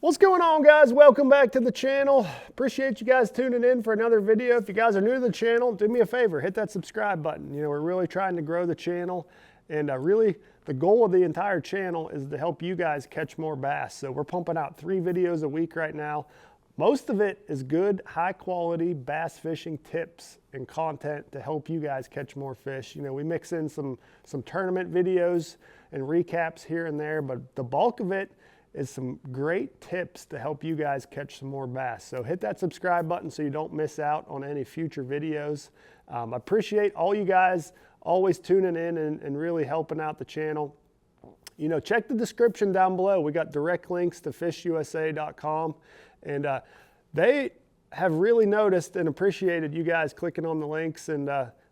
What's going on, guys? Welcome back to the channel. Appreciate you guys tuning in for another video. If you guys are new to the channel, do me a favor, hit that subscribe button. We're really trying to grow the channel, and really the goal of the entire channel is to help you guys catch more bass. So we're pumping out 3 videos a week right now. Most of it is good, high quality bass fishing tips and content to help you guys catch more fish. We mix in some tournament videos and recaps here and there, but the bulk of it is some great tips to help you guys catch some more bass. So hit that subscribe button so you don't miss out on any future videos. I appreciate all you guys always tuning in and really helping out the channel. Check the description down below. We got direct links to fishusa.com, and they have really noticed and appreciated you guys clicking on the links and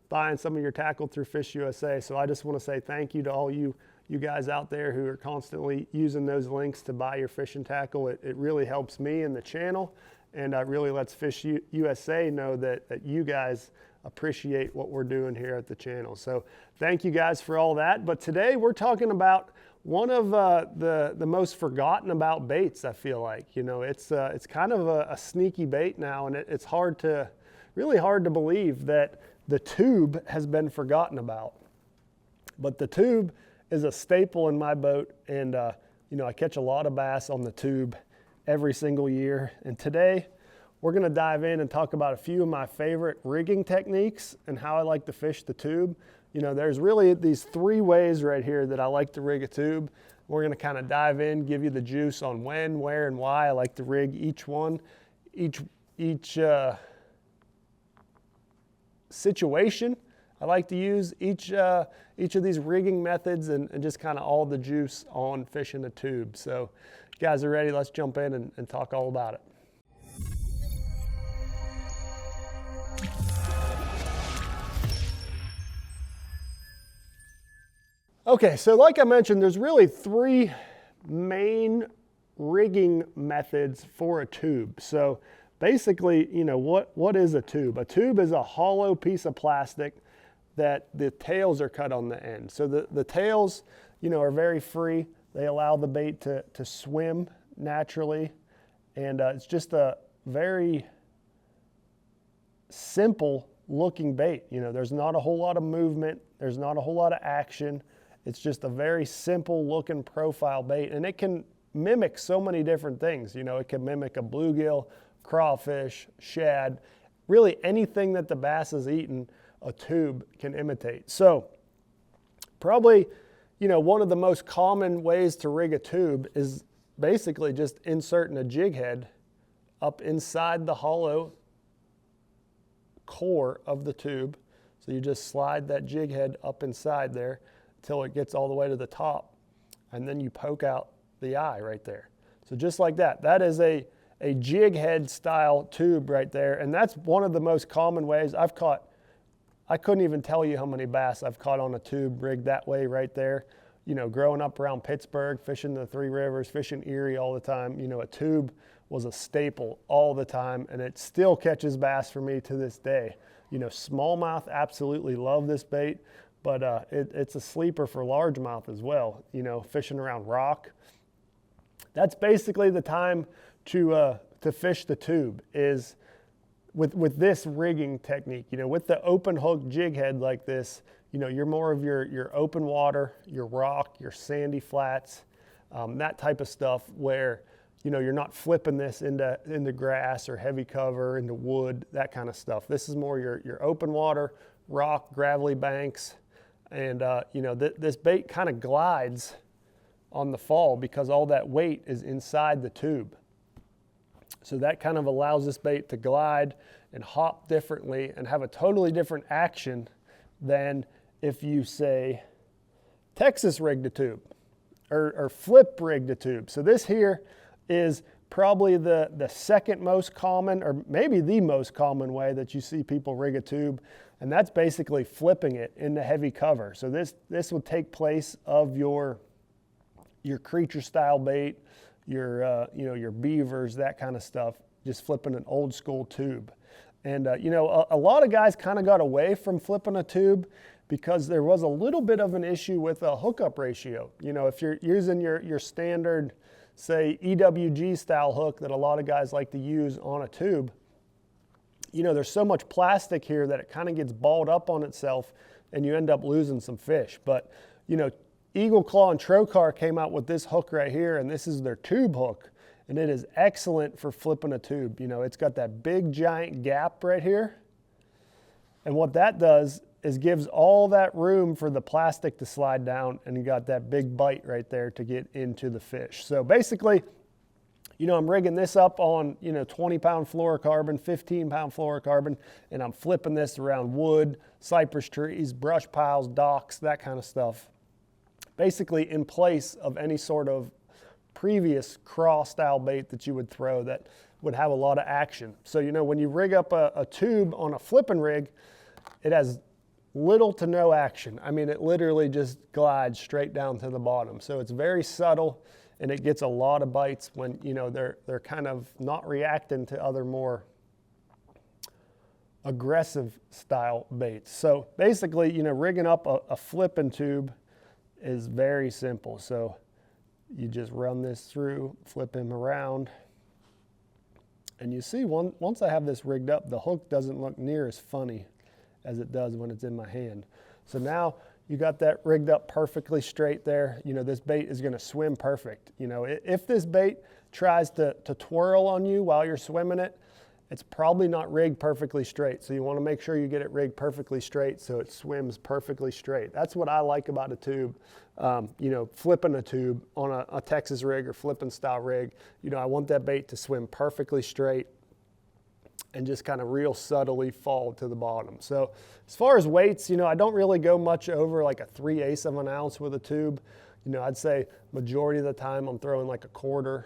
buying some of your tackle through Fish USA. So I just want to say thank you to all you guys out there who are constantly using those links to buy your fishing tackle. It really helps me and the channel, and really lets Fish USA know that you guys appreciate what we're doing here at the channel. So thank you guys for all that. But today we're talking about one of the most forgotten about baits, I feel like. It's kind of a sneaky bait now, and it's really hard to believe that the tube has been forgotten about. But the tube is a staple in my boat, and I catch a lot of bass on the tube every single year. And today we're going to dive in and talk about a few of my favorite rigging techniques and how I like to fish the tube. There's really these 3 ways right here that I like to rig a tube. We're going to kind of dive in, give you the juice on when, where, and why I like to rig each one, each situation. I like to use each of these rigging methods and just kind of all the juice on fishing a tube. So if you guys are ready, let's jump in and talk all about it. Okay, so like I mentioned, there's really 3 main rigging methods for a tube. So basically, what is a tube? A tube is a hollow piece of plastic that the tails are cut on the end. So the tails, are very free. They allow the bait to swim naturally. And it's just a very simple looking bait. There's not a whole lot of movement. There's not a whole lot of action. It's just a very simple looking profile bait. And it can mimic so many different things. It can mimic a bluegill, crawfish, shad, really anything that the bass is eating, a tube can imitate. So probably, one of the most common ways to rig a tube is basically just inserting a jig head up inside the hollow core of the tube. So you just slide that jig head up inside there until it gets all the way to the top, and then you poke out the eye right there. So just like that. That is a jig head style tube right there, and that's one of the most common ways I've caught. I couldn't even tell you how many bass I've caught on a tube rigged that way right there. Growing up around Pittsburgh, fishing the 3 rivers, fishing Erie all the time, a tube was a staple all the time, and it still catches bass for me to this day. Smallmouth absolutely love this bait, but it's a sleeper for largemouth as well, fishing around rock. That's basically the time to fish the tube, is with this rigging technique. With the open hook jig head like this, you're more of your open water, your rock, your sandy flats, that type of stuff where, you're not flipping this into grass or heavy cover, into wood, that kind of stuff. This is more your open water, rock, gravelly banks. And, this bait kind of glides on the fall because all that weight is inside the tube. So that kind of allows this bait to glide and hop differently and have a totally different action than if you, say, Texas rigged a tube or flip rigged a tube. So this here is probably the second most common, or maybe the most common way that you see people rig a tube, and that's basically flipping it into heavy cover. So this would take place of your creature style bait, your beavers, that kind of stuff, just flipping an old school tube. And a lot of guys kind of got away from flipping a tube because there was a little bit of an issue with a hookup ratio. If you're using your standard say, EWG style hook that a lot of guys like to use on a tube, you know, there's so much plastic here that it kind of gets balled up on itself and you end up losing some fish. But, you know, Eagle Claw and Trocar came out with this hook right here, and this is their tube hook, and it is excellent for flipping a tube. You know, it's got that big giant gap right here, and what that does is gives all that room for the plastic to slide down, and you got that big bite right there to get into the fish. So basically, you know, I'm rigging this up on, you know, 20-pound fluorocarbon, 15-pound fluorocarbon, and I'm flipping this around wood, cypress trees, brush piles, docks, that kind of stuff. Basically in place of any sort of previous craw style bait that you would throw that would have a lot of action. So, you know, when you rig up a tube on a flipping rig, it has little to no action. I mean, it literally just glides straight down to the bottom. So it's very subtle, and it gets a lot of bites when, you know, they're kind of not reacting to other more aggressive style baits. So basically, you know, rigging up a flipping tube is very simple. So you just run this through, flip him around, and you see once I have this rigged up, the hook doesn't look near as funny as it does when it's in my hand. So now you got that rigged up perfectly straight there. You know, this bait is going to swim perfect. You know, if this bait tries to twirl on you while you're swimming it, it's probably not rigged perfectly straight. So you want to make sure you get it rigged perfectly straight so it swims perfectly straight. That's what I like about a tube. You know, flipping a tube on a Texas rig or flipping style rig, you know, I want that bait to swim perfectly straight and just kind of real subtly fall to the bottom. So as far as weights, you know, I don't really go much over like a 3/8 of an ounce with a tube. You know, I'd say majority of the time I'm throwing like a 1/4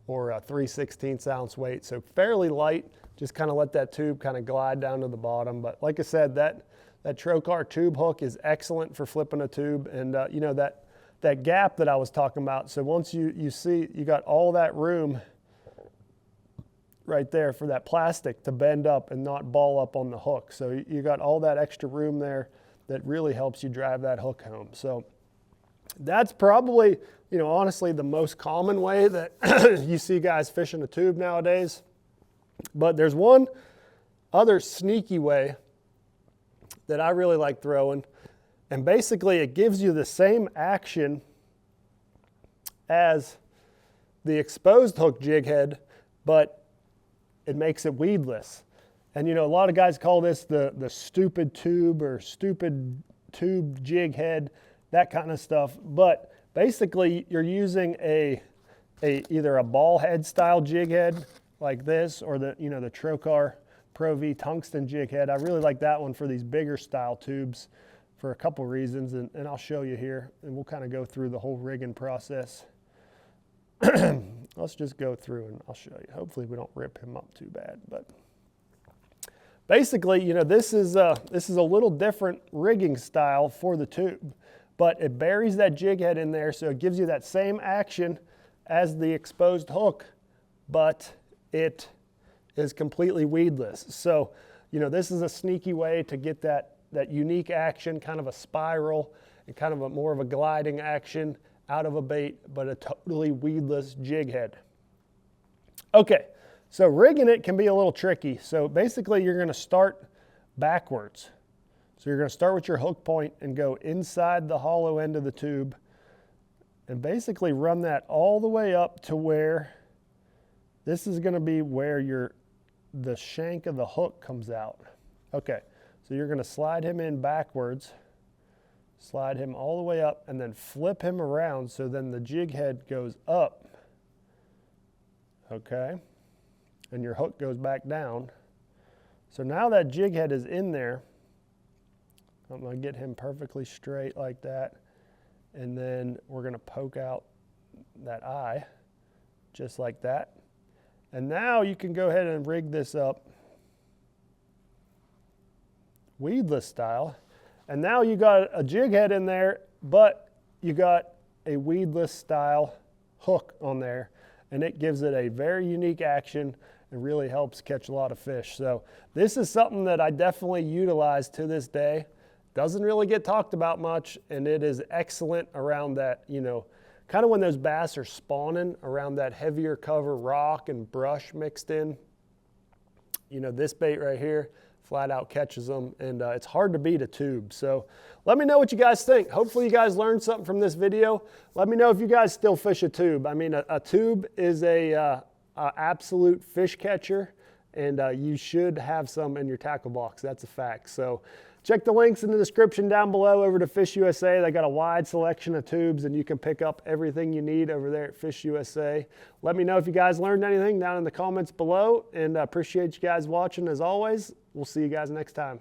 or a 3/16 ounce weight. So fairly light, just kind of let that tube kind of glide down to the bottom. But like I said, that Trocar tube hook is excellent for flipping a tube. And you know, that gap that I was talking about, so once you see, you got all that room right there for that plastic to bend up and not ball up on the hook. So you got all that extra room there that really helps you drive that hook home. So that's probably, you know, honestly the most common way that you see guys fishing a tube nowadays. But there's one other sneaky way that I really like throwing, and basically it gives you the same action as the exposed hook jig head, but it makes it weedless. And you know, a lot of guys call this the stupid tube or stupid tube jig head, that kind of stuff. But basically you're using either a ball head style jig head like this, or the Trocar Pro V tungsten jig head. I really like that one for these bigger style tubes for a couple reasons, and I'll show you here, and we'll kind of go through the whole rigging process. Let's just go through and I'll show you. Hopefully we don't rip him up too bad, but basically, you know, this is a little different rigging style for the tube, but it buries that jig head in there, so it gives you that same action as the exposed hook, but it is completely weedless. So, you know, this is a sneaky way to get that unique action, kind of a spiral and kind of more of a gliding action out of a bait, but a totally weedless jig head. Okay, so rigging it can be a little tricky. So basically you're gonna start backwards. So you're gonna start with your hook point and go inside the hollow end of the tube and basically run that all the way up to where this is gonna be where the shank of the hook comes out. Okay, so you're gonna slide him in backwards, slide him all the way up, and then flip him around so then the jig head goes up, okay? And your hook goes back down. So now that jig head is in there, I'm gonna get him perfectly straight like that, and then we're gonna poke out that eye, just like that. And now you can go ahead and rig this up weedless style. And now you got a jig head in there, but you got a weedless style hook on there, and it gives it a very unique action and really helps catch a lot of fish. So this is something that I definitely utilize to this day. Doesn't really get talked about much, and it is excellent around that, you know, kind of when those bass are spawning around that heavier cover rock and brush mixed in. You know, this bait right here flat out catches them, and it's hard to beat a tube. So let me know what you guys think. Hopefully you guys learned something from this video. Let me know if you guys still fish a tube. I mean, a tube is a absolute fish catcher, and you should have some in your tackle box. That's a fact. So check the links in the description down below over to Fish USA. They got a wide selection of tubes, and you can pick up everything you need over there at Fish USA. Let me know if you guys learned anything down in the comments below, and I appreciate you guys watching as always. We'll see you guys next time.